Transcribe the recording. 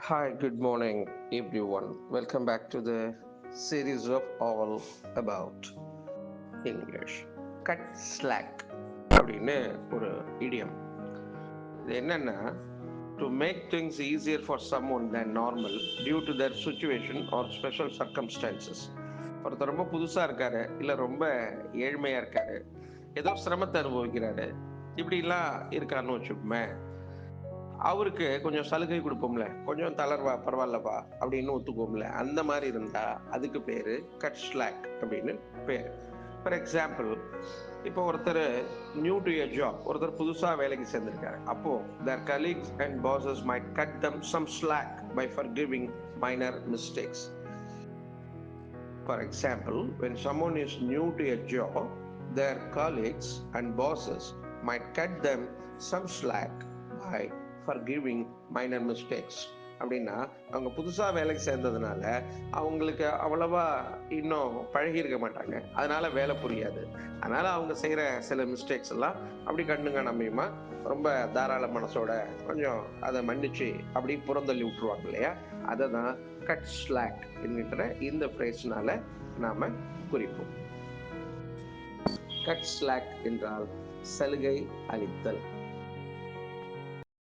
Hi, good morning, everyone. Welcome back to the series of All About English. Cut slack அப்படின்னு ஒரு idiom. இது என்னன்னா to make things easier for someone than normal due to their situation or special circumstances. ஒருத்தர் ரொம்ப புதுசா இருக்காரு, இல்ல ரொம்ப ஏழ்மையா இருக்காரு, ஏதோ சிரமத்தை அனுபவிக்கிறாரு, இப்படிலாம் இருக்காருன்னு வச்சுக்கோமே, அவருக்கு கொஞ்சம் சலுகை குடுப்போம்ல. கொஞ்சம் தளர்வா பரவாயில்லப்பா அப்படின்னு ஒத்துக்குவோம்ல. அந்த மாரி இருந்தா அதுக்கு பேரு கட் ஸ்லாக் அப்படின்னு பேரு. ஃபார் எக்ஸாம்பிள், இப்போ ஒருத்தரு நியூ டு எ ஜாப், ஒருத்தர் புதுசா வேலைக்கு சேர்ந்திருக்காரு. அப்போ their colleagues and bosses might cut them some slack by forgiving minor mistakes. For example, when someone is new to a job, their colleagues and bosses might cut them some slack by forgiving minor mistakes. அப்படின்னா அவங்க புதுசா வேலைக்கு சேர்ந்ததுனால அவங்களுக்கு அவ்வளவா இன்னும் பழகி இருக்க மாட்டாங்க, அதனால வேலை புரியாது. அதனால அவங்க செய்யற சில மிஸ்டேக்ஸ் எல்லாம் அப்படி கண்ணுங்க நம்பியுமா ரொம்ப தாராள மனசோட கொஞ்சம் அதை மன்னிச்சு அப்படி புறந்தள்ளி விட்டுருவாங்க இல்லையா. அதை தான் கட் ஸ்லாக் என்கின்ற இந்த ஃப்ரேஸ்னால நாம குறிப்போம். கட் ஸ்லாக் என்றால் சலுகை அளித்தல்.